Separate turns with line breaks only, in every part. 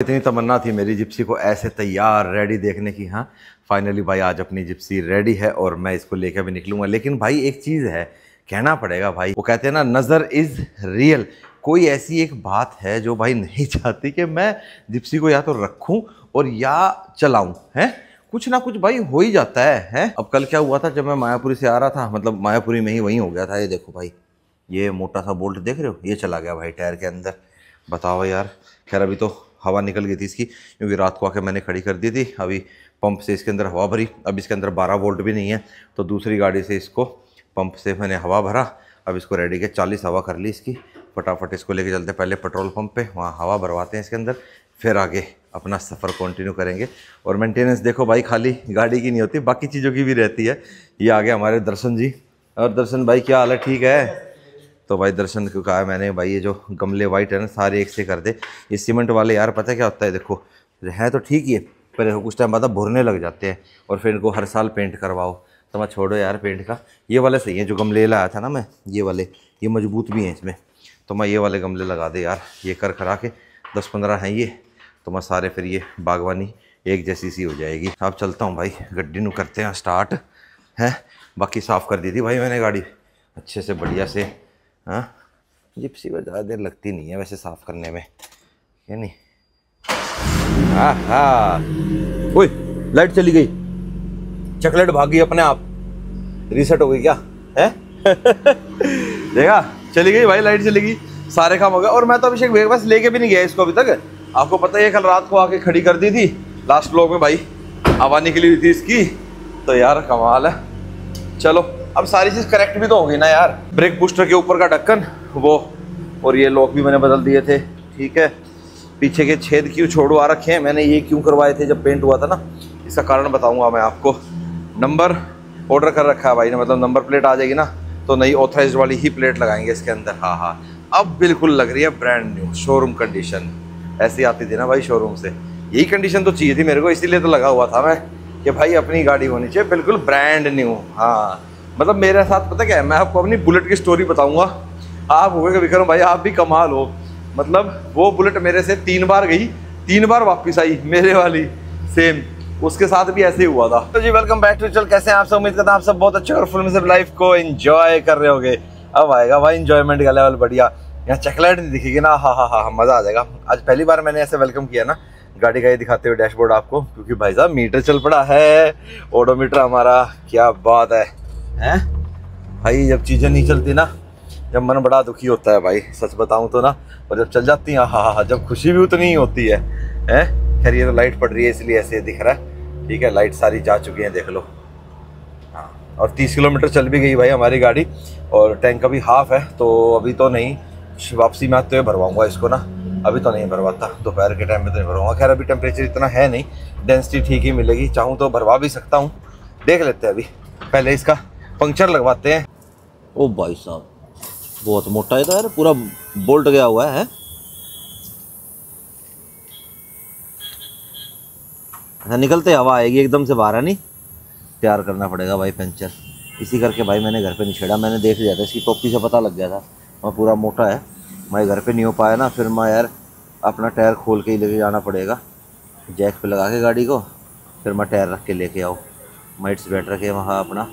इतनी तमन्ना थी मेरी जिप्सी को ऐसे तैयार रेडी देखने की। हाँ फाइनली भाई आज अपनी जिप्सी रेडी है और मैं इसको लेकर भी निकलूंगा। लेकिन भाई एक चीज़ है, कहना पड़ेगा भाई, वो कहते हैं ना नज़र इज़ रियल। कोई ऐसी एक बात है जो भाई नहीं चाहती कि मैं जिप्सी को या तो रखूं और या चलाऊं। है कुछ ना कुछ भाई हो ही जाता है। अब कल क्या हुआ था, जब मैं मायापुरी से आ रहा था, मतलब मायापुरी में ही वहीं हो गया था। ये देखो भाई, ये मोटा सा बोल्ट देख रहे हो, ये चला गया भाई टायर के अंदर। बताओ यार। खैर अभी तो हवा निकल गई थी इसकी, क्योंकि रात को आके मैंने खड़ी कर दी थी। अभी पंप से इसके अंदर हवा भरी, अब इसके अंदर 12 वोल्ट भी नहीं है, तो दूसरी गाड़ी से इसको पंप से मैंने हवा भरा। अब इसको रेडी के 40 हवा कर ली इसकी। फटाफट इसको लेके चलते पहले पेट्रोल पंप पे, वहाँ हवा भरवाते हैं इसके अंदर, फिर आगे अपना सफ़र कंटिन्यू करेंगे। और मेंटेनेंस देखो भाई, खाली गाड़ी की नहीं होती, बाकी चीज़ों की भी रहती है। ये आगे हमारे दर्शन जी। और दर्शन भाई क्या हाल है, ठीक है? तो भाई दर्शन को कहा मैंने, भाई ये जो गमले वाइट है ना सारे एक से कर दे। ये सीमेंट वाले यार पता है क्या होता है, देखो है तो ठीक ही है, पर कुछ टाइम बाद भुरने लग जाते हैं और फिर इनको हर साल पेंट करवाओ। तो मैं छोड़ो यार पेंट का, ये वाले सही है जो गमले लाया था ना मैं, ये वाले, ये मजबूत भी हैं इसमें। तो मैं ये वाले गमले लगा दे यार, ये कर करा के 10-15 हैं ये, तो मैं सारे फिर ये बागवानी एक जैसी सी हो जाएगी। अब चलता हूँ भाई, गड्डी नू करते हैं स्टार्ट। है बाकी साफ़ कर दी थी भाई मैंने गाड़ी अच्छे से बढ़िया से। हाँ जिप्सी में ज़्यादा देर लगती नहीं है वैसे साफ़ करने में, है नहीं? हाँ हाँ, ओए लाइट चली गई, चॉकलेट भाग गई अपने आप, रीसेट हो गई क्या है? देखा, चली गई भाई, लाइट चली गई, सारे काम हो गए। और मैं तो अभिषेक मेरे पास लेके भी नहीं गया इसको अभी तक। आपको पता है कल रात को आके खड़ी कर दी थी लास्ट ब्लॉक में भाई, हवा निकली हुई थी इसकी। तो यार कमाल है। चलो अब सारी चीज़ करेक्ट भी तो होगी ना यार। ब्रेक बूस्टर के ऊपर का ढक्कन वो, और ये लॉक भी मैंने बदल दिए थे, ठीक है। पीछे के छेद क्यों छोड़वा रखे हैं मैंने, ये क्यों करवाए थे जब पेंट हुआ था ना, इसका कारण बताऊंगा मैं आपको। नंबर ऑर्डर कर रखा है भाई ने, मतलब नंबर प्लेट आ जाएगी ना तो नई ऑथराइज्ड वाली ही प्लेट लगाएंगे इसके अंदर। हाँ हाँ, अब बिल्कुल लग रही है ब्रांड न्यू, शोरूम कंडीशन। ऐसी आती थी ना भाई शोरूम से, यही कंडीशन तो चाहिए थी मेरे को, इसीलिए तो लगा हुआ था मैं कि भाई अपनी गाड़ी होनी चाहिए बिल्कुल ब्रांड न्यू। हाँ मतलब मेरे साथ पता क्या है, मैं आपको अपनी बुलेट की स्टोरी बताऊंगा। आप हो गए विक्रम भाई, आप भी कमाल हो। मतलब वो बुलेट मेरे से 3 बार गई, 3 बार वापस आई, मेरे वाली सेम, उसके साथ भी ऐसे ही हुआ था। तो जी वेलकम बैक टू चल, कैसे हैं आप सब? उम्मीद करता हूं आप सब बहुत अच्छे और फुल में लाइफ को एंजॉय कर रहे होगे। अब आएगा भाई एंजॉयमेंट का लेवल बढ़िया। यहाँ चॉकलेट नहीं दिखेगी ना, हाँ हाँ हाँ मज़ा आ जाएगा। आज पहली बार मैंने ऐसे वेलकम किया ना गाड़ी का, ये दिखाते हुए डैशबोर्ड आपको, क्योंकि भाई साहब मीटर चल पड़ा है, ओडोमीटर हमारा। क्या बात है हैं भाई, जब चीज़ें नहीं चलती ना, जब मन बड़ा दुखी होता है भाई, सच बताऊं तो ना। और जब चल जाती हैं हाँ हाँ, जब खुशी भी उतनी ही होती है। हैं खैर ये तो लाइट पड़ रही है इसलिए ऐसे दिख रहा है, ठीक है। लाइट सारी जा चुकी हैं देख लो। हाँ और 30 किलोमीटर चल भी गई भाई हमारी गाड़ी, और टैंक का भी हाफ है। तो अभी तो नहीं, वापसी में आते हुए भरवाऊँगा इसको ना, अभी तो नहीं भरवाता, दोपहर के टाइम में तो नहीं भरवाऊँगा। खैर अभी टेम्परेचर इतना है नहीं, डेंसिटी ठीक ही मिलेगी, चाहूँ तो भरवा भी सकता हूँ, देख लेते हैं। अभी पहले इसका पंक्चर लगवाते हैं। ओ भाई साहब बहुत मोटा है तो यार, पूरा बोल्ट गया हुआ है। निकलते हवा आएगी एकदम से बाहर, है नहीं? तैयार करना पड़ेगा भाई पंचर। इसी करके भाई मैंने घर पे नहीं छेड़ा, मैंने देख लिया था, इसकी टोपी से पता लग गया था वहाँ पूरा मोटा है। मैं घर पे नहीं हो पाया ना, फिर मैं यार अपना टायर खोल के ही लेके जाना पड़ेगा, जैक पे लगा के गाड़ी को, फिर मैं टायर रख के लेके आओ। माइट्स बेटर के वहाँ अपना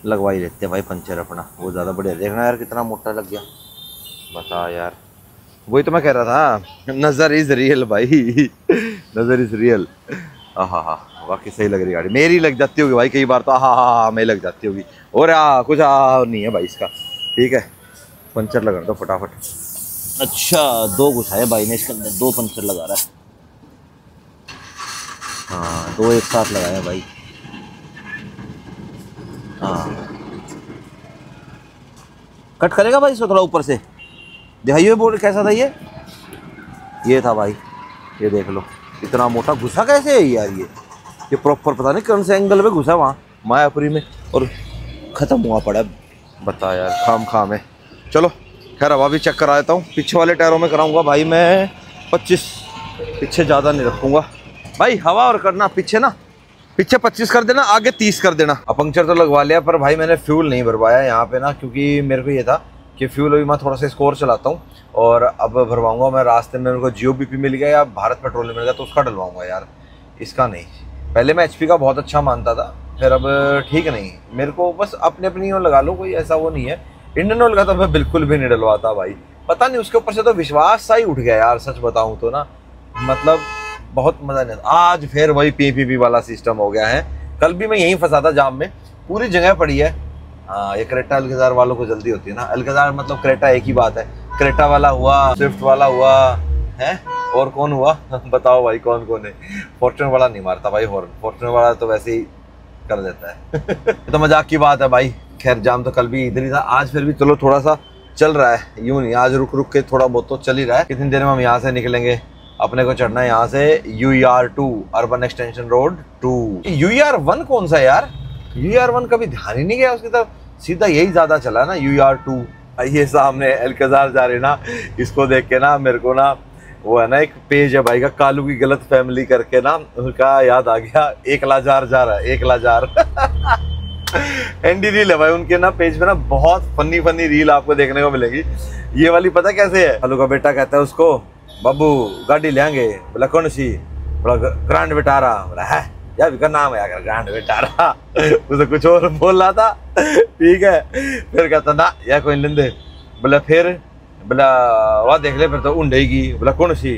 लगवा ही लेते हैं भाई पंचर अपना, वो ज़्यादा बढ़िया। देखना यार कितना मोटा लग गया, बता यार। वही तो मैं कह रहा था, नज़र इज़ रियल भाई, नज़र इज़ रियल। हाँ हाँ हाँ बाकी सही लग रही गाड़ी, मेरी लग जाती होगी भाई कई बार तो, हाँ हाँ हाँ मेरी लग जाती होगी। और कुछ नहीं है भाई इसका, ठीक है। पंचर लगा दो फटाफट। अच्छा 2 घुसाए भाई ने इसके अंदर, 2 पंचर लगा रहा है। हाँ 2 एक साथ लगाया भाई। हाँ कट करेगा भाई इसको थोड़ा ऊपर से, दिखाइए बोर्ड कैसा था ये था भाई, ये देख लो इतना मोटा घुसा कैसे है यार। ये प्रॉपर पता नहीं कौन से एंगल पे घुसा वहाँ मायापुरी में, और ख़त्म हुआ पड़ा। बता यार खाम है। चलो खैर हवा भी चेक करा देता हूँ। पीछे वाले टायरों में कराऊंगा भाई मैं 25, पीछे ज़्यादा नहीं रखूँगा भाई। हवा और करना पीछे ना, पीछे 25 कर देना, आगे 30 कर देना। अब पंक्चर तो लगवा लिया, पर भाई मैंने फ्यूल नहीं भरवाया यहाँ पे ना, क्योंकि मेरे को ये था कि फ्यूल अभी मैं थोड़ा सा स्कोर चलाता हूँ और अब भरवाऊंगा मैं। रास्ते में मेरे को जियो BP मिल गया या भारत पेट्रोलियम मिल गया तो उसका डलवाऊंगा यार, इसका नहीं। पहले मैं HP का बहुत अच्छा मानता था, फिर अब ठीक नहीं। मेरे को बस अपने अपनी लगा लो, कोई ऐसा वो नहीं है। इंडियन ऑयल का तो मैं बिल्कुल भी नहीं डलवाता भाई, पता नहीं उसके ऊपर से तो विश्वास सा ही उठ गया यार, सच बताऊँ तो ना, मतलब बहुत मज़ा नहीं आता। आज फिर वही PPP वाला सिस्टम हो गया है। कल भी मैं यहीं फंसा था जाम में, पूरी जगह पड़ी है। हाँ, ये क्रेटा अल्कज़ार वालों को जल्दी होती है ना, अल्कज़ार मतलब क्रेटा एक ही बात है। क्रेटा वाला हुआ, स्विफ्ट वाला हुआ है, और कौन हुआ बताओ भाई, कौन कौन है। फॉर्च्यूनर वाला नहीं मारता भाई हॉर्न, फॉर्च्यूनर वाला तो वैसे ही कर देता है तो मजाक की बात है भाई। खैर जाम तो कल भी इधर ही था, आज फिर भी चलो थोड़ा सा चल रहा है, यूं नहीं, आज रुक रुक के थोड़ा बहुत तो चल ही रहा है। कितनी देर में हम यहाँ से निकलेंगे, अपने को चढ़ना है यहाँ से UER2 urban extension road 2। UER1 कौन सा यार, UER1 कभी ध्यान ही नहीं गया उसकी तरफ, सीधा यही ज्यादा चला ना UER2। ये सामने अल्कज़ार जा रहे ना, इसको देख के ना मेरे को ना वो है ना एक पेज है भाई का, कालू की गलत फैमिली करके ना, उनका याद आ गया। एक लाजार जा रहा है, एक लाजार एंडी रील है भाई उनके ना पेज पे ना, बहुत फनी फनी रील आपको देखने को मिलेगी। ये वाली पता कैसे है, कालू का बेटा कहता है उसको, बाबू गाड़ी लेंगे, बोला कौन सी, बोला ग्रैंड विटारा, बोला है यार का नाम है यार ग्रैंड विटारा उसे कुछ और बोल रहा था, ठीक है। फिर कहता ना यार कोई लेंदे, बोला फिर, बोला वाह देख ले फिर तो उंडेगी, बोला कौन सी,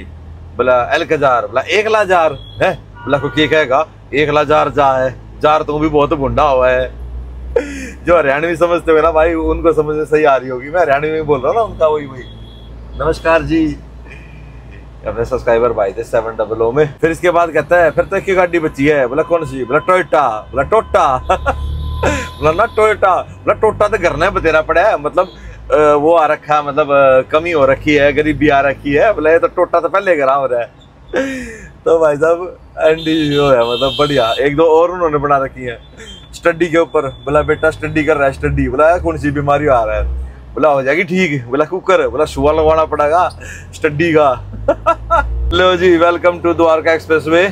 बोला अल्कज़ार, बोला एक लाजार है, बोला को क्या कहेगा, एक लाजार जा है, जार तू भी बहुत बुंडा हुआ है। जो हरियाणवी समझते हुए ना भाई, उनको समझ में सही आ रही होगी, मैं हरियाणवी में बोल रहा हूँ ना उनका, वही वही। नमस्कार जी, अपने सब्सक्राइबर भाई थे 700 में। फिर इसके बाद कहता है फिर तो एक ही गाड़ी बची है, बोला कौन सी, बोला टोयोटा, बोला टोटा बोला ना टोयोटा, बोला टोटा तो घर ने बतेरा पड़ा है, मतलब वो आ रखा है, मतलब कमी हो रखी है, गरीबी आ रखी है, बोला ये तो टोटा तो पहले घर हो रहा है तो भाई साहब एंडी जो है मतलब बढ़िया, एक दो और उन्होंने बना रखी है स्टडी के ऊपर। बोला बेटा स्टडी कर रहा है, स्टडी, बोला कौन सी बीमारी आ रहा है, बोला हो जाएगी ठीक, बोला कुकर, बोला शुआ लगवाना पड़ेगा स्टडी का लो जी, वेलकम टू द्वारका एक्सप्रेसवे।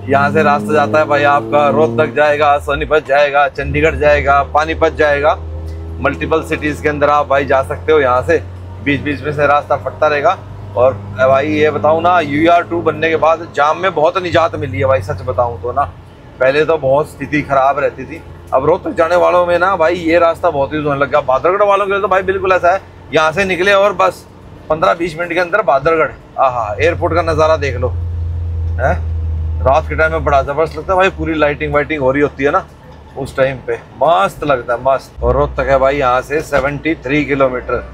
यहाँ से रास्ता जाता है भाई आपका, रोहतक जाएगा, सोनीपत जाएगा, चंडीगढ़ जाएगा, पानीपत जाएगा, मल्टीपल सिटीज के अंदर आप भाई जा सकते हो। यहाँ से बीच बीच में से रास्ता फटता रहेगा। और भाई ये बताऊँ ना, UER2 बनने के बाद जाम में बहुत निजात मिली है भाई, सच बताऊँ तो ना। पहले तो बहुत स्थिति खराब रहती थी, अब रोहतक जाने वालों में ना भाई ये रास्ता बहुत यूज होने लग गया। बादरगढ़ वालों के लिए तो भाई बिल्कुल ऐसा है, यहाँ से निकले और बस 15-20 मिनट के अंदर बादरगढ़। आहा, एयरपोर्ट का नज़ारा देख लो, है रात के टाइम में बड़ा जबरदस्त लगता है भाई, पूरी लाइटिंग वाइटिंग हो रही होती है ना उस टाइम पे, मस्त लगता है, मस्त। और रोहतक है भाई यहाँ से 73 किलोमीटर,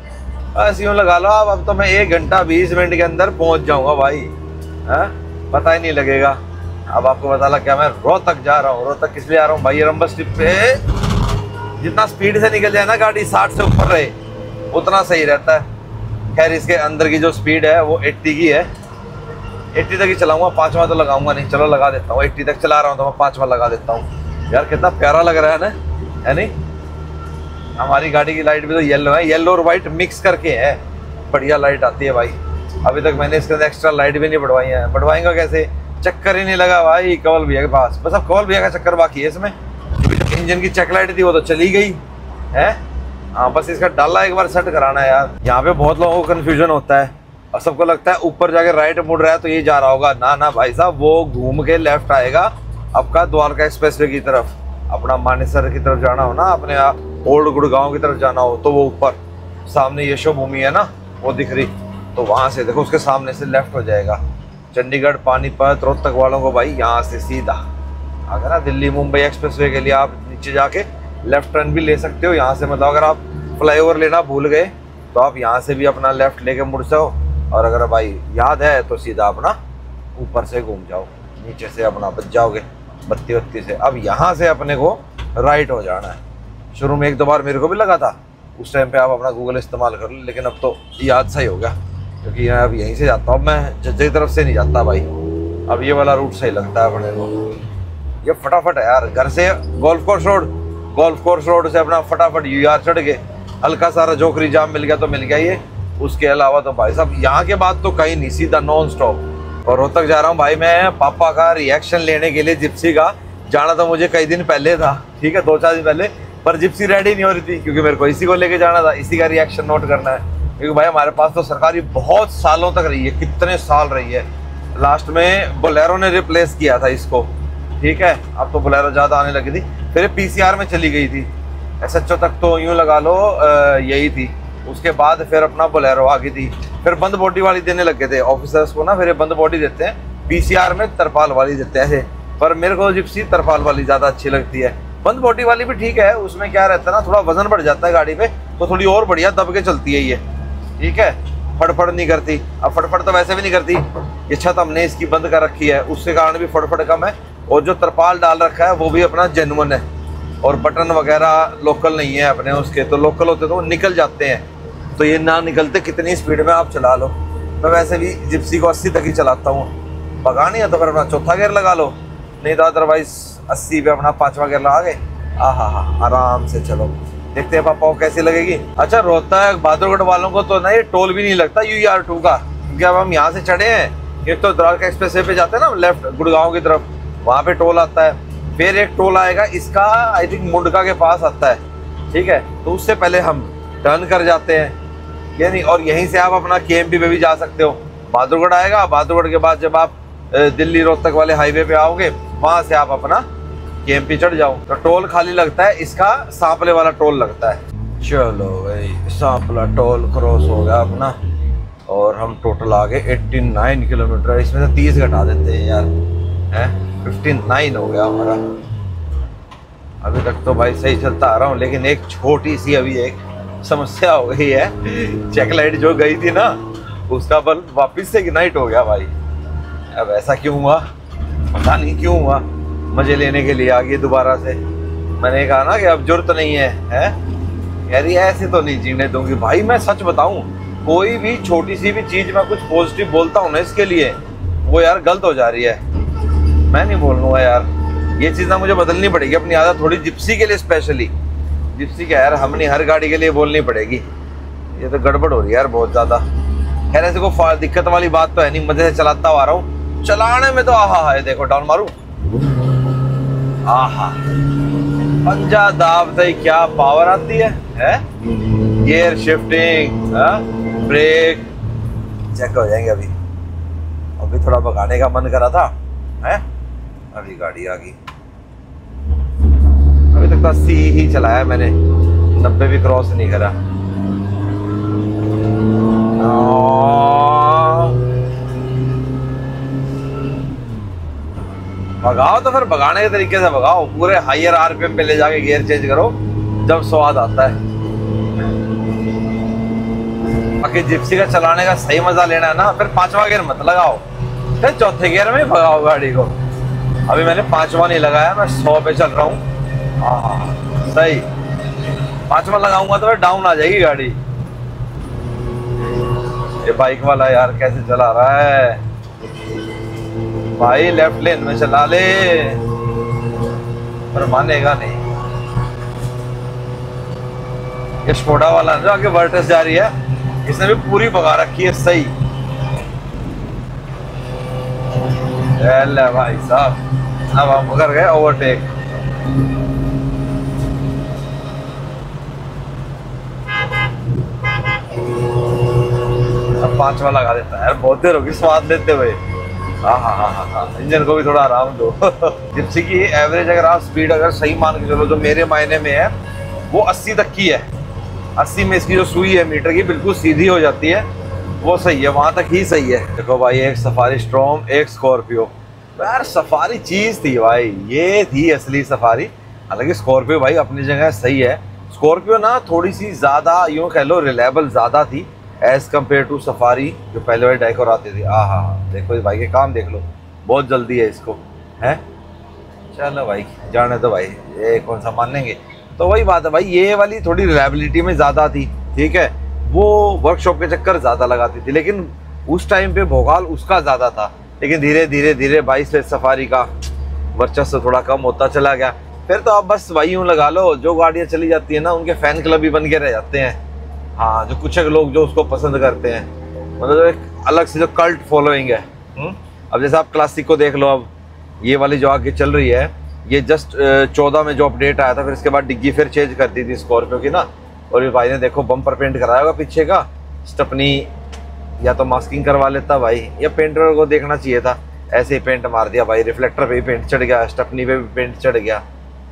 बस यूँ लगा लो आप, अब तो मैं 1 घंटा 20 मिनट के अंदर पहुँच जाऊँगा भाई, है पता ही नहीं लगेगा। अब आपको पता लग गया मैं रोहतक जा रहा हूँ। रोहतक किस लिए आ रहा हूँ भाई, रंबस ट्रिप पे जितना स्पीड से निकल जाए ना गाड़ी, 60 से ऊपर रहे उतना सही रहता है। खैर इसके अंदर की जो स्पीड है वो 80 की है, 80 तक ही चलाऊंगा, 5वां तो लगाऊंगा नहीं, चलो लगा देता हूँ। 80 तक चला रहा हूँ तो मैं 5वां लगा देता हूँ। यार कितना प्यारा लग रहा है ना, है नहीं। हमारी गाड़ी की लाइट भी तो येलो है, येलो और वाइट मिक्स करके है, बढ़िया लाइट आती है भाई। अभी तक मैंने इसके अंदर एक्स्ट्रा लाइट भी नहीं बढ़वाई है, बढ़वाएंगा कैसे, चक्कर ही नहीं लगा भाई कंवल भैया के पास। बस अब कंवल भैया का चक्कर बाकी है इसमें। इंजन की चेक लाइट थी वो तो चली गई है, हाँ बस इसका डाला एक बार सेट कराना है यार। यहाँ पे बहुत लोगों को कन्फ्यूजन होता है और सबको लगता है ऊपर जाके राइट मुड़ रहा है तो ये जा रहा होगा, ना ना भाई साहब, वो घूम के लेफ्ट आएगा आपका द्वारका एक्सप्रेसवे की तरफ। अपना मानेसर की तरफ जाना हो ना, अपने ओल्ड गुड़गांव की तरफ जाना हो तो वो ऊपर सामने यशो भूमि है ना वो दिख रही, तो वहाँ से देखो उसके सामने से लेफ्ट हो जाएगा। चंडीगढ़ पानीपत रोहतक वालों को भाई यहाँ से सीधा अगर ना दिल्ली मुंबई एक्सप्रेसवे के लिए आप नीचे जाके लेफ्ट टर्न भी ले सकते हो यहाँ से। मतलब अगर आप फ्लाईओवर लेना भूल गए तो आप यहाँ से भी अपना लेफ्ट लेके मुड़ जाओ, और अगर भाई याद है तो सीधा अपना ऊपर से घूम जाओ, नीचे से अपना बच जाओगे बत्ती बत्ती से। अब यहाँ से अपने को राइट हो जाना है। शुरू में 1-2 बार मेरे को भी लगा था, उस टाइम पे आप अपना गूगल इस्तेमाल कर लो, लेकिन अब तो याद सही हो गया क्योंकि अब यहीं से जाता हूँ मैं, जज्जे की तरफ से नहीं जाता भाई। अब ये वाला रूट सही लगता है अपने को, ये फटाफट है यार। घर से गोल्फ कोर्स रोड से अपना फटाफट UER चढ़ के, हल्का सारा जोकरी जाम मिल गया तो मिल गया ये, उसके अलावा तो भाई साहब यहाँ के बाद तो कहीं नहीं, सीधा नॉन स्टॉप। और रोहतक जा रहा हूँ भाई मैं पापा का रिएक्शन लेने के लिए जिप्सी का। जाना तो मुझे कई दिन पहले था, ठीक है 2-4 दिन पहले, पर जिप्सी रेडी नहीं हो रही थी क्योंकि मेरे को इसी को लेके जाना था, इसी का रिएक्शन नोट करना है। क्योंकि भाई हमारे पास तो सरकारी बहुत सालों तक रही है, कितने साल रही है। लास्ट में बोलेरो ने रिप्लेस किया था इसको, ठीक है। अब तो बोलेरो ज़्यादा आने लगी थी, फिर पीसीआर में चली गई थी। एसएचओ तक तो यूँ लगा लो यही थी। उसके बाद फिर अपना बोलेरो आ गई थी, फिर बंद बॉडी वाली देने लगे थे ऑफिसर्स को ना, फिर बंद बॉडी देते हैं, पीसीआर में तरपाल वाली देते हैं। पर मेरे को जिप्सी तरपाल वाली ज़्यादा अच्छी लगती है। बंद बॉडी वाली भी ठीक है, उसमें क्या रहता है ना, थोड़ा वजन बढ़ जाता है गाड़ी पे, तो थोड़ी और बढ़िया दब के चलती है ये, ठीक है। फटफट नहीं करती। अब फटफट तो वैसे भी नहीं करती, ये छत हमने इसकी बंद कर रखी है, उसके कारण भी फटफट कम है। और जो तरपाल डाल रखा है वो भी अपना जेन्युइन है, और बटन वगैरह लोकल नहीं है अपने उसके, तो लोकल होते तो निकल जाते हैं। तो ये ना निकलते कितनी स्पीड में आप चला लो। मैं वैसे भी जिप्सी को 80 तक ही चलाता हूँ। भगानी है तो फिर अपना चौथा गियर लगा लो, नहीं तो अदरवाइज 80 पे अपना 5वां गियर लगा के आराम से चलो। देखते हैं पापा को कैसी लगेगी। अच्छा, रोहतक बहादुरगढ़ वालों को तो ना ये टोल भी नहीं लगता UR2 का, क्योंकि अब हम यहाँ से चढ़े हैं। एक तो द्वारका एक्सप्रेस वे पे जाते हैं ना लेफ्ट गुड़गांव की तरफ, वहाँ पे टोल आता है। फिर एक टोल आएगा इसका, आई थिंक मुंडका के पास आता है, ठीक है। तो उससे पहले हम टर्न कर जाते हैं, ये नहीं। और यहीं से आप अपना KMP पे भी जा सकते हो। बहादुरगढ़ आएगा, बहादुरगढ़ के बाद जब आप दिल्ली रोहतक वाले हाईवे पे आओगे, वहाँ से आप अपना KMP चढ़ जाओ। तो टोल खाली लगता है इसका, सांपले वाला टोल लगता है। चलो भाई, सांपला टोल क्रॉस हो गया अपना, और हम टोटल आ गए 89 किलोमीटर। इसमें से 30 घटा देते हैं यार, है 59 हो गया हमारा। अभी तक तो भाई सही चलता आ रहा हूँ, लेकिन एक छोटी सी अभी एक समस्या हो गई है। चेक लाइट जो गई थी ना, उसका बल्ब वापस से इग्नाइट हो गया भाई। अब ऐसा क्यों हुआ पता नहीं क्यों हुआ। मजे लेने के लिए आ गई दोबारा से। मैंने कहा ना कि अब जरूरत नहीं है, यार ऐसे तो नहीं जीने दूंगी भाई। मैं सच बताऊं, कोई भी छोटी सी भी चीज मैं कुछ पॉजिटिव बोलता हूँ ना इसके लिए, वो यार गलत हो जा रही है। मैं नहीं बोल लूँगा यार, ये चीज़ ना मुझे बदलनी पड़ेगी अपनी आदत थोड़ी, जिप्सी के लिए स्पेशली। जिप्सी क्या यार, हम नहीं हर गाड़ी के लिए बोलनी पड़ेगी। ये तो गड़बड़ हो रही है यार बहुत ज़्यादा। खैर ऐसे को दिक्कत वाली बात तो है नहीं, मजे से चलाता हुआ आ रहा हूँ। चलाने में तो है, देखो डाउन मारू, पंजा दाबते क्या पावर आती है, गियर शिफ्टिंग, ब्रेक चेक हो जाएंगे। अभी थोड़ा भगाने का मन करा था, अभी गाड़ी आ गई। अभी तक तो 80 ही चलाया मैंने, 90 भी क्रॉस नहीं करा। भगाओ तो फिर भगाने के तरीके से भगाओ, पूरे हायर RPM पे ले जाके गियर चेंज करो, जब स्वाद आता है। बाकी जिप्सी का चलाने का सही मजा लेना है ना, फिर 5वां गियर मत लगाओ, फिर चौथे गियर में भगाओ गाड़ी को। अभी मैंने 5वां नहीं लगाया, मैं 100 पे चल रहा हूँ। सही 5वां लगाऊंगा तो फिर डाउन आ जाएगी गाड़ी। ये बाइक वाला यार कैसे चला रहा है भाई, लेफ्ट लेन में चला ले, पर मानेगा नहीं। ये स्कोडा वाला जो आगे वर्टस जा रही है, इसने भी पूरी भगा रखी है। सही भाई साहब, अब हम कर गए ओवरटेक। अब 5वां लगा देता है यार, बहुत देर होगी स्वाद लेते हुए। इंजन को भी थोड़ा आराम दो। जिप्सी की एवरेज अगर आप स्पीड अगर सही मान के चलो, जो मेरे मायने में है वो 80 तक की है। 80 में इसकी जो सुई है मीटर की बिल्कुल सीधी हो जाती है, वो सही है, वहां तक ही सही है। देखो भाई, एक सफारी स्टॉर्म, एक स्कॉर्पियो। यार सफारी चीज थी भाई, ये थी असली सफारी। हालांकि स्कॉर्पियो भाई अपनी जगह सही है। स्कॉर्पियो ना थोड़ी सी ज्यादा यूँ कह लो रिलायबल ज्यादा थी एज कम्पेयर टू सफारी जो पहले वाली डाइकोर आती थी। देखो भाई के काम देख लो, बहुत जल्दी है इसको, है। चलो भाई जाने तो भाई, ये कौन सा मान लेंगे। तो वही बात है भाई, ये वाली थोड़ी रिलायबिलिटी में ज़्यादा थी, ठीक है। वो वर्कशॉप के चक्कर ज़्यादा लगाती थी, लेकिन उस टाइम पे भोकाल उसका ज़्यादा था। लेकिन धीरे धीरे धीरे 22 सफारी का वर्चस्व थोड़ा कम होता चला गया। फिर तो आप बस वही यूँ लगा लो, जो गाड़ियाँ चली जाती है ना, उनके फैन क्लब भी बन के रह जाते हैं। हाँ, जो कुछ लोग जो उसको पसंद करते हैं, मतलब एक अलग से जो कल्ट फॉलोइंग है। अब जैसे आप क्लासिक को देख लो, अब ये वाली जो आगे चल रही है, ये जस्ट 14 में जो अपडेट आया था, फिर इसके बाद डिग्गी फिर चेंज कर दी थी स्कॉर्पियो की ना। और ये भाई ने देखो बम्पर पेंट कराया होगा पीछे का, स्टेपनी या तो मास्किंग करवा लेता भाई, या पेंटर को देखना चाहिए था, ऐसे ही पेंट मार दिया भाई। रिफ्लेक्टर पे भी पेंट चढ़ गया, स्टेपनी पे भी पेंट चढ़ गया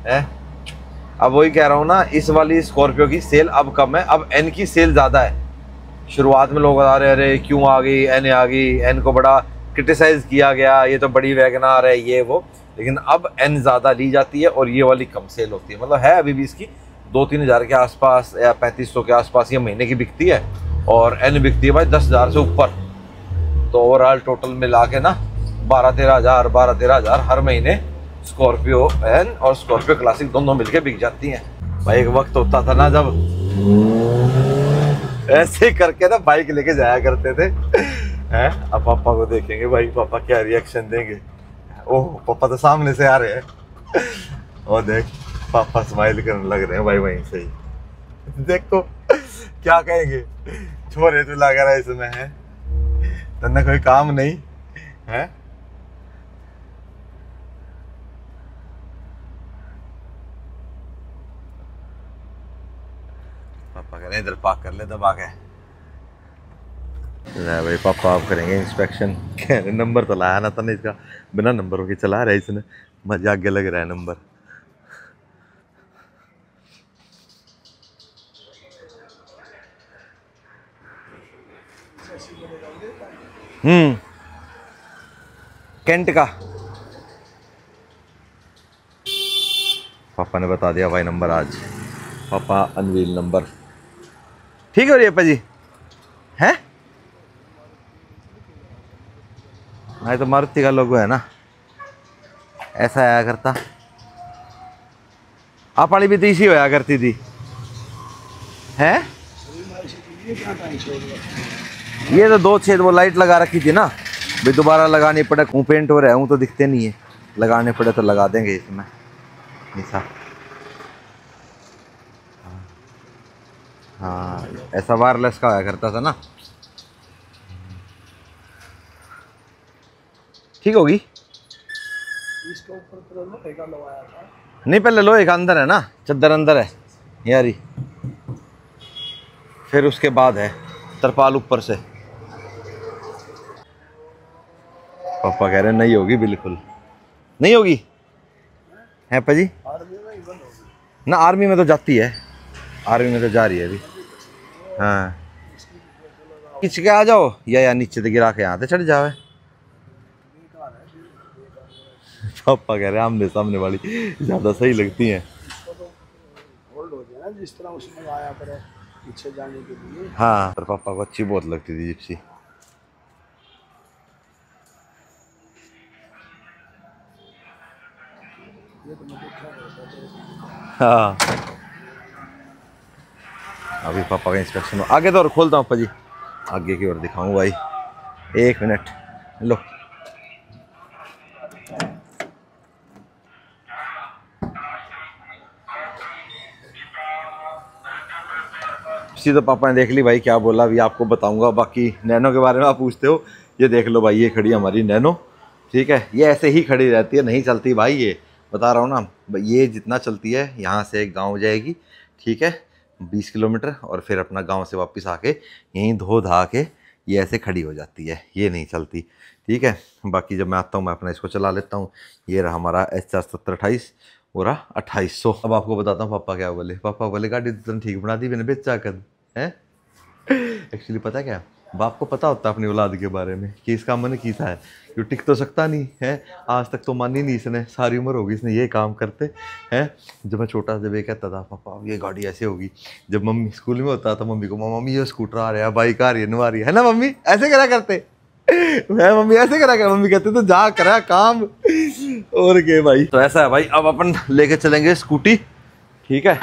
है। अब वही कह रहा हूँ ना, इस वाली स्कॉर्पियो की सेल अब कम है, अब एन की सेल ज़्यादा है। शुरुआत में लोग बता रहे अरे क्यों आ गई, एन आ गई, एन को बड़ा क्रिटिसाइज किया गया, ये तो बड़ी वैगनार है ये वो, लेकिन अब एन ज़्यादा ली जाती है और ये वाली कम सेल होती है। मतलब है अभी भी इसकी 2-3 हज़ार के आसपास या 3500 के आसपास ये महीने की बिकती है, और एन बिकती है भाई 10,000 से ऊपर। तो ओवरऑल टोटल मिला के ना 12-13 हज़ार हर महीने स्कॉर्पियो एन और स्कॉर्पियो क्लासिक दोनों मिलके बिक जाती हैं भाई। एक वक्त होता था ना जब ऐसे करके ना बाइक लेके जाया करते थे हैं। अब पापा को देखेंगे भाई, पापा क्या रिएक्शन देंगे। ओह पापा तो सामने से आ रहे हैं और देख पापा स्माइल करने लग रहे हैं भाई वहीं से ही। देखो क्या कहेंगे, छोरे तो लग रहा है इसमें है तन्ना कोई काम नहीं है। पापा कह रहे इधर पार्क कर ले दबा के। भाई पापा आप करेंगे इंस्पेक्शन। कह रहे नंबर तो लाया ना था नहीं इसका, बिना नंबरों के चला रहा है इसने, मजा आगे लग रहा है नंबर। कैंट का पापा ने बता दिया भाई नंबर आज, पापा अनवील नंबर ठीक हो रही है जी है। हाँ तो मारुति का लोगो है ना, ऐसा आया करता। आप वाली भी तो इसी होया करती थी है। ये तो 2 छेद वो लाइट लगा रखी थी ना, भी दोबारा लगानी पड़े, पेंट हो रहा है तो दिखते नहीं है, लगाने पड़े तो लगा देंगे इसमें ऐसा। हाँ ऐसा वायरलेस का होया करता था ना। ठीक होगी इसके ऊपर तो लोहे का लगाया था नहीं, पहले लोहे का अंदर है ना, चद्दर अंदर है यारी, फिर उसके बाद है तरपाल ऊपर से। पापा कह रहे हैं नहीं होगी, बिल्कुल नहीं होगी है पाजी। ना आर्मी में तो जाती है, आर्मी में तो जा रही है अभी। हाँ खींच के आ जाओ या नीचे से गिरा के यहाँ से चढ़ जाओ। पापा कह रहे हैं आमने सामने वाली ज्यादा सही लगती हैं जिस तरह उसमें आया पर पीछे जाने के लिए। हाँ पर पापा को अच्छी बहुत लगती थी जिप्सी। हाँ अभी पापा का इंस्पेक्शन आगे तो और खोलता हूँ जी, आगे की ओर दिखाऊं भाई। 1 मिनट लो। तो पापा ने देख ली भाई, क्या बोला अभी आपको बताऊंगा। बाकी नैनो के बारे में आप पूछते हो, ये देख लो भाई, ये खड़ी हमारी नैनो ठीक है। ये ऐसे ही खड़ी रहती है, नहीं चलती भाई, ये बता रहा हूँ ना। ये जितना चलती है यहाँ से गांव जाएगी ठीक है 20 किलोमीटर, और फिर अपना गांव से वापस आके यहीं धो धा के ये ऐसे खड़ी हो जाती है, ये नहीं चलती ठीक है। बाकी जब मैं आता हूँ मैं अपना इसको चला लेता हूँ। ये रहा हमारा HR7028 और 2800। अब आपको बताता हूँ पापा क्या बोले। पापा बोले गाड़ी तो ठीक बना दी मैंने बेचा कर है। एक्चुअली पता क्या, बाप को पता होता है अपनी औलाद के बारे में कि इसका मन कीसा है, क्यों टिक तो सकता नहीं है। आज तक तो मानी नहीं इसने, सारी उम्र होगी इसने ये काम करते हैं। जब मैं छोटा जब ये कहता था पापा ये गाड़ी ऐसे होगी, जब मम्मी स्कूल में होता था मम्मी को, मम्मी ये स्कूटर आ रहा है, बाइक आ रही है, नुआ रही है ना मम्मी, ऐसे करा करते मैं मम्मी ऐसे करा कर। मम्मी कहते तो जा करा काम और के भाई। तो ऐसा है भाई, अब अपन लेके चलेंगे स्कूटी ठीक है।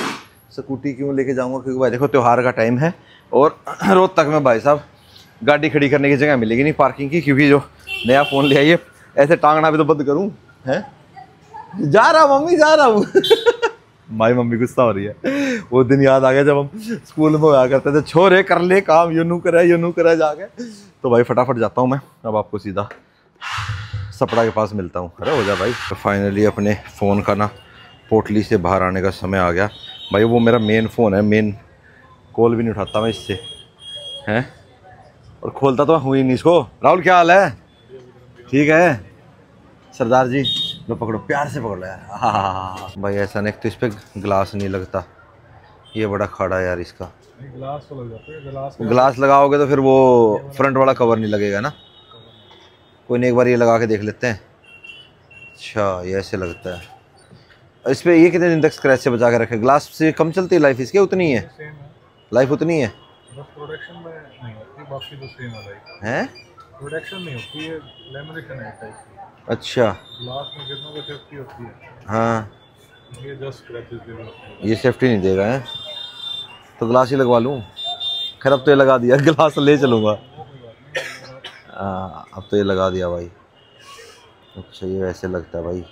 स्कूटी क्यों लेके जाऊंगा, क्योंकि भाई देखो त्योहार का टाइम है और रोहतक में भाई साहब गाड़ी खड़ी करने की जगह मिलेगी नहीं पार्किंग की, क्योंकि जो नया फ़ोन ले आइए ऐसे टांगना भी तो बंद करूं है। जा रहा मम्मी जा रहा हूँ भाई मम्मी गुस्सा हो रही है। वो दिन याद आ गया जब हम स्कूल में होया करते थे, छोरे कर ले काम, यूँ करा जाके। तो भाई फटाफट जाता हूँ मैं अब, आपको सीधा सपड़ा के पास मिलता हूँ। अरे हो जा भाई। तो फाइनली अपने फ़ोन का ना पोटली से बाहर आने का समय आ गया भाई। वो मेरा मेन फ़ोन है, मेन कॉल भी नहीं उठाता मैं इससे हैं, और खोलता तो हुई नहीं इसको। राहुल क्या हाल है? ठीक है सरदार जी। लो पकड़ो, प्यार से पकड़ो यार। हाँ भाई ऐसा नहीं तो इस पर ग्लास नहीं लगता, ये बड़ा खड़ा है यार इसका।
ग्लास तो लग जाता है,
ग्लास लगाओगे तो फिर वो फ्रंट वाला कवर नहीं लगेगा ना। कोई नहीं, एक बार ये लगा के देख लेते हैं। अच्छा ये ऐसे लगता है। इस पर ये कितने दिन तक स्क्रैच से बचा के रखे? ग्लास से कम चलती है लाइफ इसकी? उतनी है लाइफ, उतनी है।
बस प्रोडक्शन में नहीं होती, बाकी तो सेम है लाइफ।
हैं?
प्रोडक्शन नहीं होती है, लैमिनेशन है टाइप की।
अच्छा
ग्लास में कितना का सेफ्टी होती है।
हाँ
ये जस्ट स्क्रैचेस देगा,
ये सेफ्टी नहीं देगा है, तो ग्लास ही लगवा लूँ। खैर अब तो ये लगा दिया, ग्लास ले चलूँगा। हाँ अब तो ये लगा दिया भाई। अच्छा ये वैसे लगता है भाई।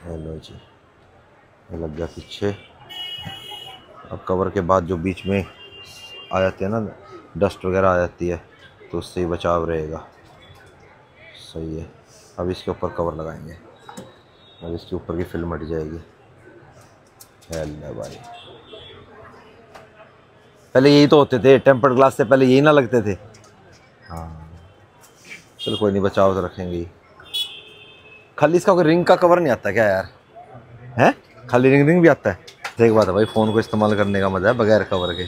हेलो जी, ये लग गया पीछे। अब कवर के बाद जो बीच में आ जाती है ना डस्ट वगैरह आ जाती है, तो उससे ही बचाव रहेगा। सही है। अब इसके ऊपर कवर लगाएंगे, अब इसके ऊपर की फिल्म हट जाएगी। हेलो भाई, पहले यही तो होते थे, टेम्पर्ड ग्लास से पहले यही ना लगते थे। हाँ चलो कोई नहीं, बचाव तो रखेंगे ही। खाली इसका कोई रिंग का कवर नहीं आता क्या यार? हैं? खाली रिंग भी आता है? एक बात है भाई, फ़ोन को इस्तेमाल करने का मज़ा है बगैर कवर के।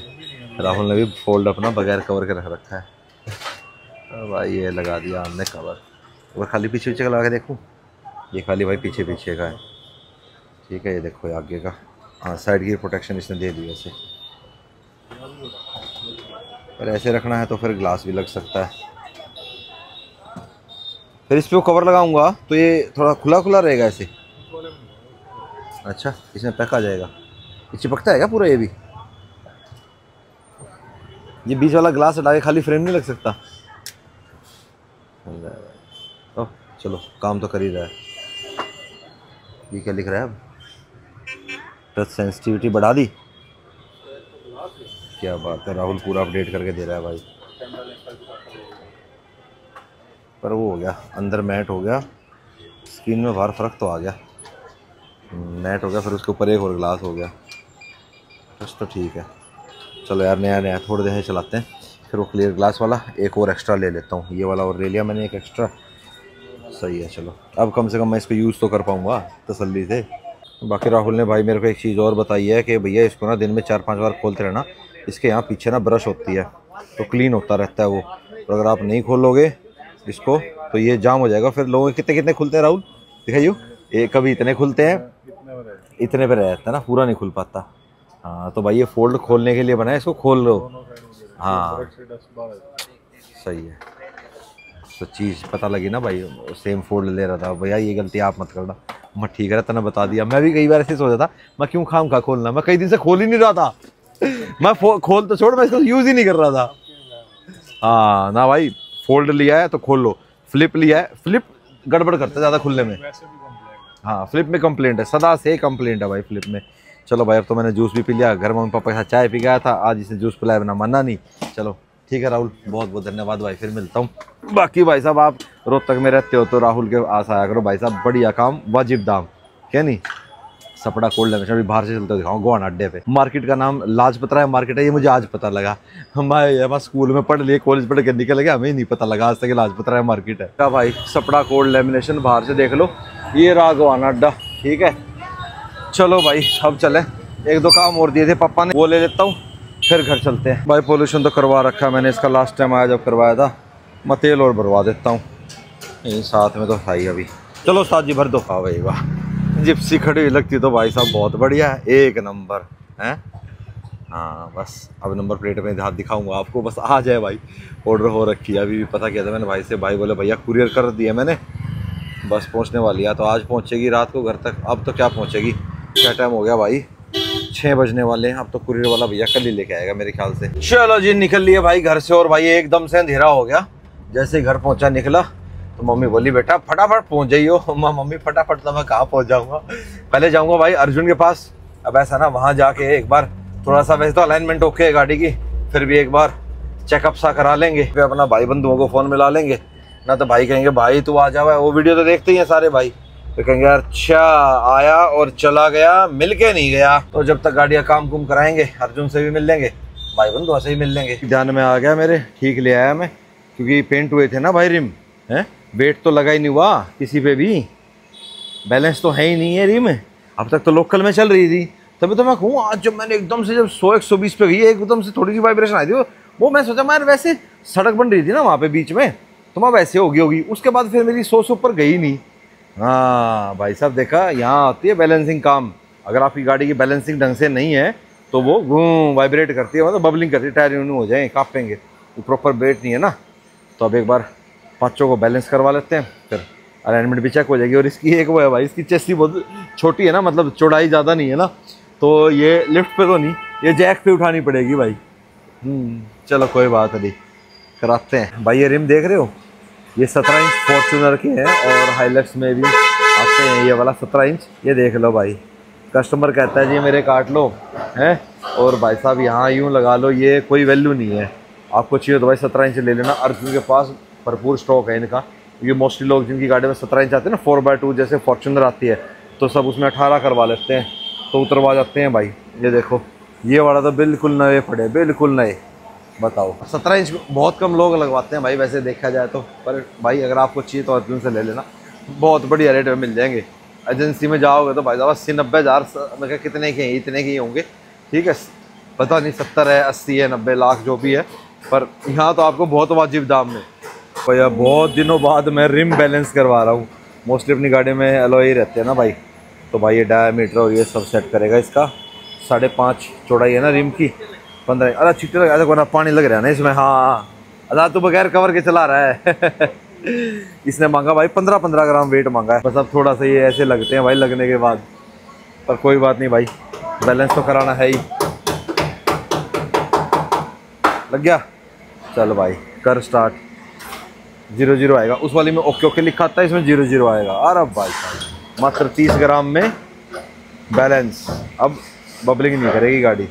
राहुल ने भी फोल्ड अपना बगैर कवर के रख रखा है। तो भाई ये लगा दिया हमने कवर। और खाली पीछे पीछे का लगा के देखूँ? ये खाली भाई पीछे पीछे का है। ठीक है ये देखो ये आगे का, हाँ साइड की प्रोटेक्शन इसने दे दी वैसे। पर ऐसे रखना है तो फिर ग्लास भी लग सकता है। फिर इस पर कवर लगाऊंगा तो ये थोड़ा खुला खुला रहेगा ऐसे। अच्छा इसमें पैक आ जाएगा। ये चिपकता है क्या पूरा? ये भी ये बीच वाला ग्लास हटा के खाली फ्रेम नहीं लग सकता? तो चलो काम तो कर ही रहा है। ये क्या लिख रहा है अब? टच सेंसिटिविटी बढ़ा दी। क्या बात है, राहुल पूरा अपडेट करके दे रहा है भाई। पर वो हो गया, अंदर मैट हो गया, स्क्रीन में बाहर फ़र्क तो आ गया। मैट हो गया, फिर उसके ऊपर एक और ग्लास हो गया। बस तो ठीक है। चलो यार नया नया थोड़ी देर चलाते हैं, फिर वो क्लियर ग्लास वाला एक और एक्स्ट्रा ले लेता हूँ। ये वाला और ले लिया मैंने एक एक्स्ट्रा। सही है चलो, अब कम से कम मैं इसको यूज़ तो कर पाऊँगा तसल्ली से। बाकी राहुल ने भाई मेरे को एक चीज़ और बताई है कि भैया इसको ना दिन में 4-5 बार खोलते रहना। इसके यहाँ पीछे ना ब्रश होती है तो क्लीन होता रहता है वो। तो अगर आप नहीं खोलोगे इसको तो ये जाम हो जाएगा। फिर लोगों के कितने कितने खुलते हैं राहुल दिखाइयो? एक कभी इतने खुलते हैं, इतने पे रहता है ना, पूरा नहीं खुल पाता। हाँ तो भाई ये फोल्ड खोलने के लिए बना है, इसको खोल लो। हाँ सही है। तो चीज़ पता लगी ना भाई, सेम फोल्ड ले रहा था भैया, ये गलती आप मत करना। मैं ठीक है तने बता दिया। मैं भी कई बार ऐसे सोचा था मैं क्यों खाम खा खोलना, मैं कई दिन से खोल ही नहीं रहा था। मैं खोल तो छोड़, मैं इसको यूज़ ही नहीं कर रहा था। हाँ ना भाई, फोल्ड लिया है तो खोल लो, फ्लिप लिया है, फ्लिप गड़बड़ करता है ज़्यादा खुलने में। हाँ फ्लिप में कंप्लेंट है, सदा से कंप्लेंट है भाई फ्लिप में। चलो भाई अब तो मैंने जूस भी पी लिया, घर मम्मी पापा के साथ चाय पी गया था, आज इसे जूस पिलाया बिना मना नहीं। चलो ठीक है राहुल, बहुत बहुत धन्यवाद भाई, फिर मिलता हूँ। बाकी भाई साहब आप रोहतक में रहते हो तो राहुल के आस आया करो भाई साहब, बढ़िया काम वाजिब दाम, क्या नहीं? सपड़ा कोल्ड लैमिनेशन अभी बाहर से चलते दिखाऊँ गोवाना अड्डे पे। मार्केट का नाम लाजपत राय मार्केट है, ये मुझे आज पता लगा। मैं स्कूल में पढ़ लिए, कॉलेज पढ़ के निकल गया, हमें नहीं पता लगा आज तक लाजपत राय मार्केट है। क्या भाई सपड़ा कोल्ड लैमिनेशन बाहर से देख लो, ये रहा गोवाना अड्डा। ठीक है चलो भाई अब चले, एक दो काम और दिए थे पापा ने, वो ले लेता हूँ फिर घर चलते हैं। भाई पोल्यूशन तो करवा रखा है मैंने, इसका लास्ट टाइम आया जब करवाया था। मैं तेल और भरवा देता हूँ, यही साथ में तो था ही अभी। चलो उस्ताद जी भर दो। हाँ भाई वाह, जिप्सी खड़ी हुई लगती तो भाई साहब बहुत बढ़िया है, एक नंबर है। हाँ बस अब नंबर प्लेट में हाथ दिखाऊंगा आपको, बस आ जाए भाई। ऑर्डर हो रखी है, अभी भी पता किया था मैंने भाई से, भाई बोले भैया कुरियर कर दिया मैंने, बस पहुँचने वाली है। तो आज पहुँचेगी रात को घर तक। अब तो क्या पहुँचेगी, क्या टाइम हो गया भाई, 6 बजने वाले हैं। अब तो कुरियर वाला भैया कल ही लेके आएगा मेरे ख्याल से। चलो जी निकल लिए भाई घर से, और भाई एकदम से अंधेरा हो गया। जैसे ही घर पहुंचा निकला तो मम्मी बोली बेटा फटाफट पहुंच जाइयो। मम्मी फटाफट तो मैं कहाँ पहुंच जाऊंगा, पहले जाऊंगा भाई अर्जुन के पास। अब ऐसा ना वहाँ जाके एक बार थोड़ा सा, वैसे तो अलाइनमेंट ओके है गाड़ी की, फिर भी एक बार चेकअप सा करा लेंगे, फिर अपना भाई बंधुओं को फ़ोन मिला लेंगे, ना तो भाई कहेंगे भाई तू आ जाओ, वो वीडियो तो देखते ही हैं सारे भाई, तो कहेंगे यार अच्छा आया और चला गया, मिल के नहीं गया। तो जब तक गाड़ियाँ काम कुम कराएंगे अर्जुन से भी मिल लेंगे, भाई बंधु से ही मिल लेंगे। ध्यान में आ गया मेरे, ठीक ले आया मैं, क्योंकि पेंट हुए थे ना भाई रिम है, वेट तो लगा ही नहीं हुआ किसी पे भी, बैलेंस तो है ही नहीं है रिम, अब तक तो लोकल में चल रही थी। तभी तो मैं कहूँ आज जब मैंने एकदम से जब 100-120 पे गई एकदम से थोड़ी सी वाइब्रेशन आई थी, वो मैं सोचा मैं वैसे सड़क बन रही थी ना वहाँ पे बीच में, तो मैं वैसे होगी उसके बाद फिर मेरी 100 से ऊपर गई नहीं। हाँ भाई साहब देखा, यहाँ आती है बैलेंसिंग काम। अगर आपकी गाड़ी की बैलेंसिंग ढंग से नहीं है तो वो घूम वाइब्रेट करती है, मतलब बबलिंग करती है, टायर यूं हो जाएंगे, कांपेंगे, वो प्रॉपर ब्रेक नहीं है ना। तो अब एक बार पाँचों को बैलेंस करवा लेते हैं, फिर अलाइनमेंट भी चेक हो जाएगी। और इसकी एक वो है भाई, इसकी चेस्सी बहुत छोटी है ना, मतलब चौड़ाई ज़्यादा नहीं है ना, तो ये लिफ्ट पे तो नहीं, ये जैक पे उठानी पड़ेगी भाई। चलो कोई बात नहीं, कराते हैं भाई। ये रिम देख रहे हो, ये 17 इंच फॉर्च्यूनर के हैं और हाइलक्स में भी आते हैं ये वाला 17 इंच। ये देख लो भाई, कस्टमर कहता है जी मेरे काट लो हैं, और भाई साहब यहाँ यूँ लगा लो, ये कोई वैल्यू नहीं है। आपको चाहिए तो भाई 17 इंच ले लेना, अर्जुन के पास भरपूर स्टॉक है इनका, क्योंकि मोस्टली लोग जिनकी गाड़ी में 17 इंच आते हैं ना, 4x2 जैसे फॉर्च्यूनर आती है, तो सब उसमें 18 करवा लेते हैं, तो उतरवा जाते हैं भाई। ये देखो ये वाला तो बिल्कुल नए पड़े, बिल्कुल नए। बताओ 17 इंच बहुत कम लोग लगवाते हैं भाई वैसे देखा जाए तो, पर भाई अगर आपको चाहिए तो अर्जुन से ले लेना, बहुत बढ़िया रेट में मिल जाएंगे। एजेंसी में जाओगे तो भाई साहब 80-90 हज़ार में कितने के हैं, इतने के ही होंगे, ठीक है, पता नहीं 70 है, 80 है, 90 लाख जो भी है, पर यहाँ तो आपको बहुत वाजिब दाम में। भैया बहुत दिनों बाद मैं रिम बैलेंस करवा रहा हूँ, मोस्टली अपनी गाड़ी में एलॉय ही रहते हैं ना भाई, तो भाई ये डायमीटर और ये सब सेट करेगा। इसका 5.5 चौड़ाई है ना रिम की, 15। अरे छिट्टे लगा को ना, पानी लग रहा है ना इसमें। हाँ अदा तो बगैर कवर के चला रहा है इसने मांगा भाई 15-15 ग्राम वेट मांगा है, बस अब थोड़ा सा ये ऐसे लगते हैं भाई लगने के बाद, पर कोई बात नहीं भाई, बैलेंस तो कराना है ही। लग गया, चलो भाई कर स्टार्ट। 0-0 आएगा, उस वाली में ओके लिखा था, इसमें 0-0 आएगा। अरे भाई साहब मात्र 30 ग्राम में बैलेंस, अब बबलिंग नहीं करेगी गाड़ी।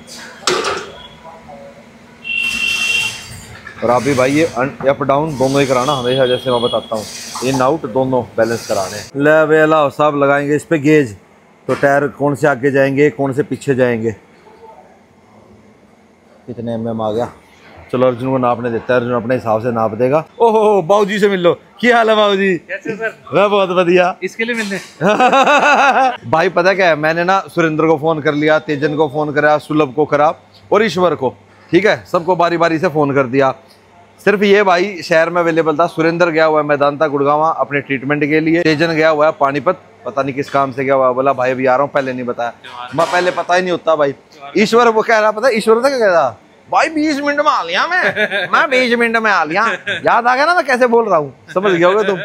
और आप भी भाई ये अप डाउन दोनों ही कराना हमेशा, जैसे मैं बताता हूँ, इन आउट दोनों बैलेंस कराने। ले वेला साहब लगाएंगे इस पे गेज, तो टायर कौन से आगे जाएंगे कौन से पीछे जाएंगे। कितने mm आ गया, चलो अर्जुन को नापने देता है, अर्जुन अपने हिसाब से नाप देगा। ओहो बाबूजी से मिल लो, क्या हाल है बाबूजी? कैसे सर? मैं बहुत बढ़िया। इसके लिए मिलने भाई पता क्या है, मैंने ना सुरेंद्र को फ़ोन कर लिया, तेजन को फ़ोन करा, सुलभ को करा और ईश्वर को, ठीक है, सबको बारी बारी से फ़ोन कर दिया। सिर्फ ये भाई शहर में अवेलेबल था। सुरेंद्र गया हुआ है मैदानता गुड़गांव अपने ट्रीटमेंट के लिए, तेजन गया हुआ है पानीपत, पता नहीं किस काम से गया हुआ है, बोला भाई अभी आ रहा हूँ, पहले नहीं बताया, मैं पहले पता ही नहीं होता भाई। ईश्वर वो कह रहा, पता ईश्वर था क्या कह रहा भाई 20 मिनट में आ लिया मैं 20 मिनट में आ लिया। याद आ गया ना मैं कैसे बोल रहा हूँ, समझ गया होगा तुम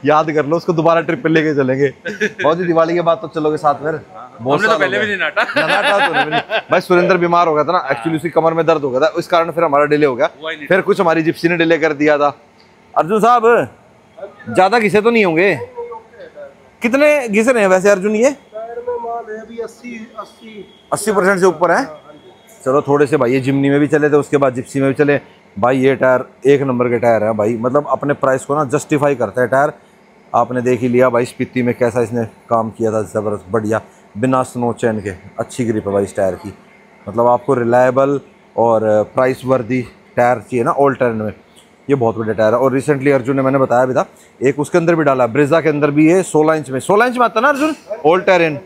याद कर लो, उसको दोबारा ट्रिप पे लेके चलेंगे। बहुत ही दिवाली के बाद तो चलोगे साथ में, हमने तो पहले भी नहीं नाटा तो भाई सुरेंद्र बीमार हो गया था ना, एक्चुअली उसकी कमर में दर्द हो गया था, इस कारण फिर हमारा डिले हो गया, फिर कुछ हमारी जिप्सी ने डिले कर दिया था। अर्जुन साहब ज्यादा घिसे तो नहीं होंगे? कितने घिसे रहे हैं वैसे अर्जुन? ये 80% से ऊपर है। चलो थोड़े से भाई ये जिमनी में भी चले थे, उसके बाद जिप्सी में भी चले भाई। ये टायर एक नंबर के टायर है भाई, मतलब अपने प्राइस को ना जस्टिफाई करता है टायर। आपने देख ही लिया भाई स्पीति में कैसा इसने काम किया था, ज़बरदस्त बढ़िया, बिना स्नो चैन के। अच्छी ग्रिप है भाई इस टायर की, मतलब आपको रिलायबल और प्राइस वर्दी टायर चाहिए ना ऑल टर्न में, ये बहुत बढ़िया टायर है। और रिसेंटली अर्जुन ने मैंने बताया भी था, एक उसके अंदर भी डाला, ब्रेजा के अंदर भी है 16 इंच में, 16 इंच में आता ना अर्जुन ऑल टेरेन।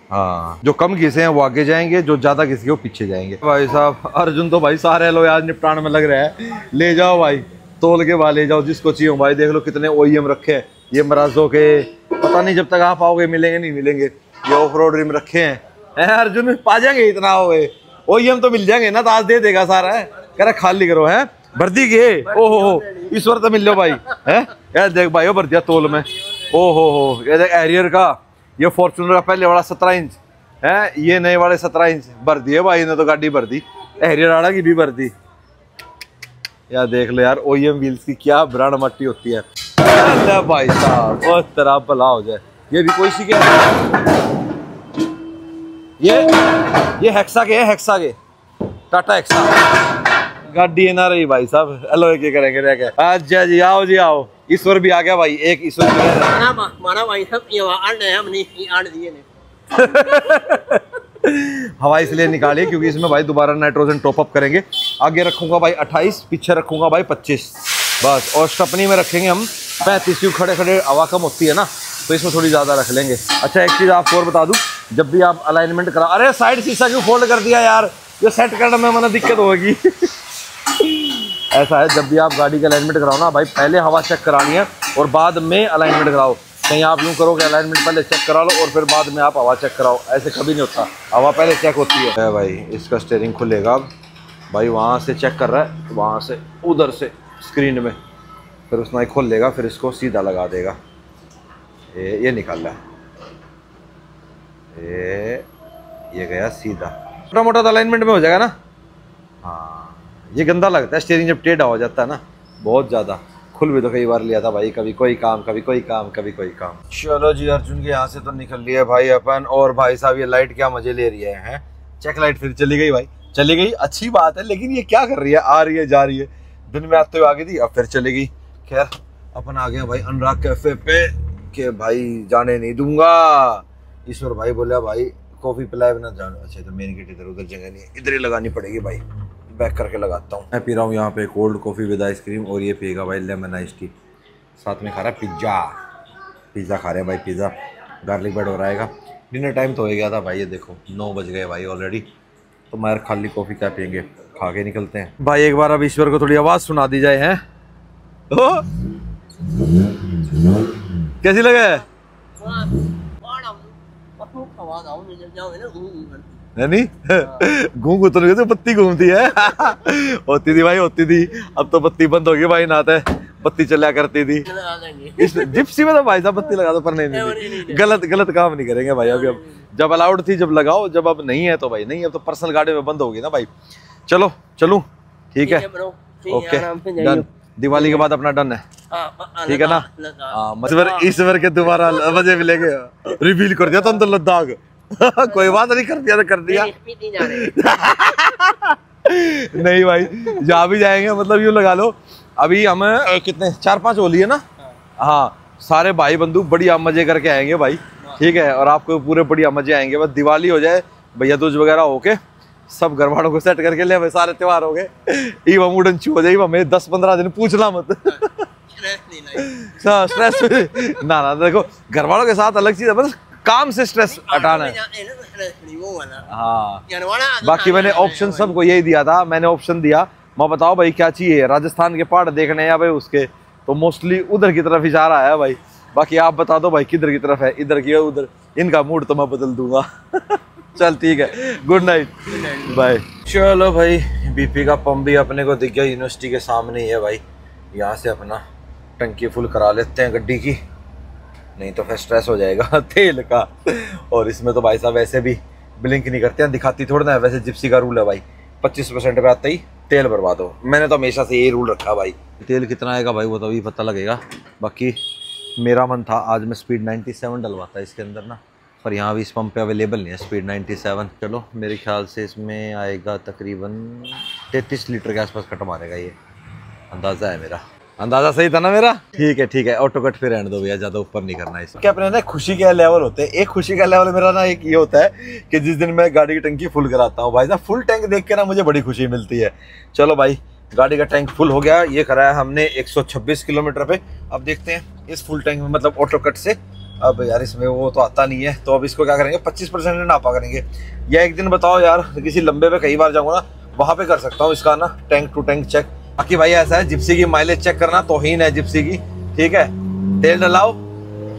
हाँ जो कम घिसे हैं वो आगे जाएंगे, जो ज़्यादा घिसे वो पीछे जाएंगे। भाई साहब अर्जुन तो भाई सारे लो आज निपटान में लग रहा है, ले जाओ भाई तोल के बाद ले जाओ जिसको चाहिए भाई। देख लो कितने OEM रखे हैं, ये मराजो के, पता नहीं जब तक आप आओगे मिलेंगे नहीं मिलेंगे। ये ऑफ रोड रिम रखे हैं अर्जुन, पा जाएंगे इतना आओगे, OEM तो मिल जाएंगे ना, तो आज दे देगा सारा है, कह रहा खाली करो है भर्ती के। ओहो ईश्वर तो मिल लो भाई है यार, देख भाई वो भर दिया तोल में। ओहो ये देख एरियर का, ये फॉर्चूनर का पहले वाला 17 इंच है, ये नए वाले 17 इंच भर दिए भाई ने, तो गाड़ी भर दी, एरियर वाला की भी भर दी यार। देख लो यार OEM व्हील्स की क्या ब्रांड मट्टी होती है भाई साहब, बहुत तरह भला हो जाए। ये भी कोई सी के ये हेक्सा के है, हेक्सा के टाटा हेक्सा गाड़ी है ना रही भाई साहब, हेलो क्या करेंगे रह गए। अच्छा जी आओ जी आओ, ईश्वर भी आ गया भाई, एक ईश्वर
माना भाई सब ये हम नहीं आड़ दिए ने
हवा इसलिए निकाली क्योंकि इसमें भाई दोबारा नाइट्रोजन टॉप अप करेंगे। आगे रखूंगा भाई 28, पीछे रखूंगा भाई 25 बस, और स्टपनी में रखेंगे हम 35 क्योंकि खड़े खड़े हवा कम होती है ना, तो इसमें थोड़ी ज़्यादा रख लेंगे। अच्छा एक चीज़ आपको और बता दूं, जब भी आप अलाइनमेंट करा, अरे साइड शीशा क्यों फोल्ड कर दिया यार, ये सेट करने में मैंने दिक्कत होगी ऐसा है, जब भी आप गाड़ी का अलाइनमेंट कराओ ना भाई, पहले हवा चेक करानी है और बाद में अलाइनमेंट कराओ। कहीं आप यूँ करो कि अलाइनमेंट पहले चेक करा लो और फिर बाद में आप हवा चेक कराओ, ऐसे कभी नहीं होता, हवा पहले चेक होती है। भाई इसका स्टीयरिंग खुलेगा अब, भाई वहाँ से चेक कर रहा है, वहाँ से उधर से स्क्रीन में, फिर उसमें खोल लेगा, फिर इसको सीधा लगा देगा। ये निकाल रहा है, ये गया सीधा, छोटा मोटा अलाइनमेंट में हो जाएगा ना। हाँ ये गंदा लगता है स्टीयरिंग जब टेढ़ा हो जाता है ना बहुत ज़्यादा। खुल भी तो कई बार लिया था भाई, कभी कोई काम कभी कोई काम कभी कोई काम। चलो जी अर्जुन के यहाँ से तो निकल लिया भाई अपन, और भाई साहब ये लाइट क्या मजे ले रही है, चेक लाइट फिर चली गई भाई, चली गई अच्छी बात है, लेकिन ये क्या कर रही है, आ रही है जा रही है, दिन में आते हुए आ गई थी अब फिर चली गई। खैर अपन आ गए भाई अनुराग कैफे पे, के भाई जाने नहीं दूंगा। ईश्वर भाई बोला भाई कॉफी पिलाए बिना जाना, अच्छा तो मेन गेट इधर, उधर जगह नहीं है, इधर ही लगानी पड़ेगी भाई, बैक करके लगाता हूँ। मैं पी रहा हूँ यहाँ पे कोल्ड कॉफ़ी विद आइसक्रीम, और ये पिएगा भाई लेमन आइस टी, साथ में खा रहा है पिज़्ज़ा खा रहे हैं भाई, पिज़्ज़ा गार्लिक ब्रेड हो रहा है। डिनर टाइम तो हो गया था भाई, ये देखो 9 बज गए भाई ऑलरेडी, तो मैं खाली कॉफ़ी क्या पियेंगे, खा के निकलते हैं भाई। एक बार अब ईश्वर को थोड़ी आवाज़ सुना दी जाए हैं, कैसी लगे नहीं घूम तो नहीं, बत्ती घूमती है होती थी भाई होती थी, अब तो बत्ती बंद होगी भाई, नाते बत्ती चला करती थी इस जिप्सी में, तो भाई साहब बत्ती लगा दो, पर नहीं गलत काम नहीं करेंगे भाई अभी। अब जब अलाउड थी जब लगाओ, जब अब नहीं है तो भाई नहीं, अब तो पर्सनल गाड़ी में बंद होगी ना भाई। चलो चलूं ठीक है ओके डन, दिवाली के बाद अपना डन है ठीक है ना। हाँ ईश्वर के दोबारा मजे मिलेंगे, रिवील कर दिया तो अंदर लद्दाख कोई बात नहीं, कर दिया तो कर दिया नहीं भाई जहाँ भी जाएंगे मतलब यूँ लगा लो, अभी हम कितने 4-5 होली है ना, हाँ सारे भाई बंधु बढ़िया मजे करके आएंगे भाई ठीक है, और आपको पूरे बढ़िया मजे आएंगे। बस दिवाली हो जाए भैया दूज वगैरह होके सब घर वालों को सेट करके ले, सारे त्योहार हो गए ईवा मुडन छू हो जाए, हमें 10-15 दिन पूछना मत स्ट्रेस ना देखो घर वालों के साथ अलग चीज है, बस काम से स्ट्रेस हटाना है। हाँ बाकी मैंने ऑप्शन सबको यही दिया था, मैंने ऑप्शन दिया मैं बताओ भाई क्या चाहिए, राजस्थान के पहाड़ देखने या भाई उसके, तो मोस्टली उधर की तरफ इशारा है भाई। बाकी आप बता दो भाई किधर की तरफ है, इधर की है उधर, इनका मूड तो मैं बदल दूंगा चल ठीक है गुड नाइट बाय। चलो भाई बीपी का पंप भी अपने को दिख गया, यूनिवर्सिटी के सामने ही है भाई, यहाँ से अपना टंकी फुल करा लेते हैं गड्डी की, नहीं तो फिर स्ट्रेस हो जाएगा तेल का। और इसमें तो भाई साहब वैसे भी ब्लिंक नहीं करते हैं, दिखाती थोड़ा ना है, वैसे जिप्सी का रूल है भाई 25% पे आते ही तेल बर्बाद हो, मैंने तो हमेशा से यही रूल रखा भाई। तेल कितना आएगा भाई वो तो अभी पता लगेगा, बाकी मेरा मन था आज मैं स्पीड 97 डलवाता इसके अंदर ना, पर यहाँ भी इस पंप पे अवेलेबल नहीं है स्पीड 97। चलो मेरे ख्याल से इसमें आएगा तकरीबन 33 लीटर के आसपास कट मारेगा, ये अंदाज़ा है मेरा, अंदाजा सही था ना मेरा, ठीक है ऑटो कट फिर रहने दो भैया, ज्यादा ऊपर नहीं करना है। क्या अपने ना खुशी के लेवल होते हैं, एक खुशी का लेवल मेरा ना एक ये होता है कि जिस दिन मैं गाड़ी की टंकी फुल कराता हूँ भाई साहब, फुल टैंक देख के ना मुझे बड़ी खुशी मिलती है। चलो भाई गाड़ी का टैंक फुल हो गया, ये कराया हमने 126 किलोमीटर पे। अब देखते हैं इस फुल टैंक में मतलब ऑटो कट से, अब यार इसमें वो तो आता नहीं है, तो अब इसको क्या करेंगे 25% नापा करेंगे, या एक दिन बताओ यार किसी लंबे पे कई बार जाऊँगा ना वहाँ पे कर सकता हूँ इसका ना टैंक टू टैंक चेक। बाकी भाई ऐसा है जिप्सी की माइलेज चेक करना तौहीन है जिप्सी की, ठीक है तेल डलाओ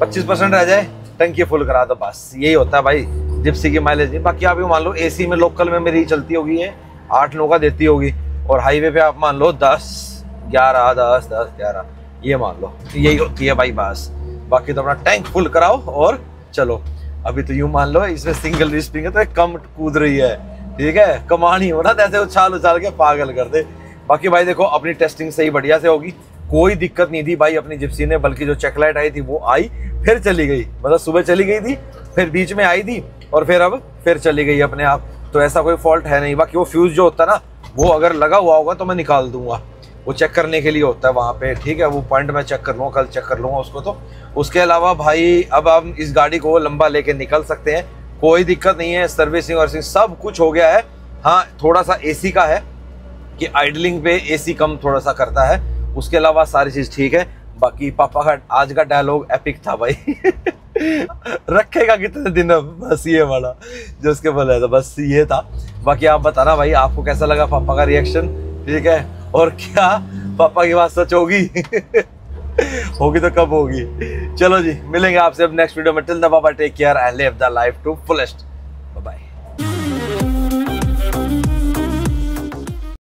25% रह जाए टंकी फुल करा दो, बस यही होता है भाई जिप्सी की माइलेज। बाकी आप ये मान लो एसी में लोकल में मेरी चलती होगी है 8-9 का देती होगी, और हाईवे पे आप मान लो 10-11 10-11 ये मान लो, यही होती है भाई बस। बाकी तो अपना टैंक फुल कराओ और चलो। अभी तो यूं मान लो इसमें सिंगल रिस्पिंग है तो कम कूद रही है, ठीक है कमानी हो ना जैसे उछाल के पागल कर दे। बाकी भाई देखो अपनी टेस्टिंग सही बढ़िया से होगी, कोई दिक्कत नहीं थी भाई अपनी जिप्सी ने, बल्कि जो चेक लाइट आई थी वो आई फिर चली गई, मतलब सुबह चली गई थी फिर बीच में आई थी और फिर अब फिर चली गई अपने आप, तो ऐसा कोई फॉल्ट है नहीं। बाकी वो फ्यूज जो होता है ना वो अगर लगा हुआ होगा तो मैं निकाल दूंगा, वो चेक करने के लिए होता है वहाँ पे, ठीक है। वो पॉइंट मैं चेक कर लूँगा, कल चेक कर लूँगा उसको। तो उसके अलावा भाई अब हम इस गाड़ी को लंबा लेके निकल सकते हैं, कोई दिक्कत नहीं है। सर्विसिंग और सब कुछ हो गया है। हाँ, थोड़ा सा एसी का है कि आइडलिंग पे एसी कम थोड़ा सा करता है, उसके अलावा सारी चीज़ ठीक है। बाकी पापा का आज का डायलॉग एपिक था भाई रखेगा कितने दिन अब, बस ये वाला जो उसके बोला था, बस ये था। बाकी आप बताना भाई आपको कैसा लगा पापा का रिएक्शन, ठीक है। और क्या पापा की बात सच होगी होगी तो कब होगी। चलो जी, मिलेंगे आपसे अब नेक्स्ट वीडियो में। टिल द बाबा take care and live the life to fullest.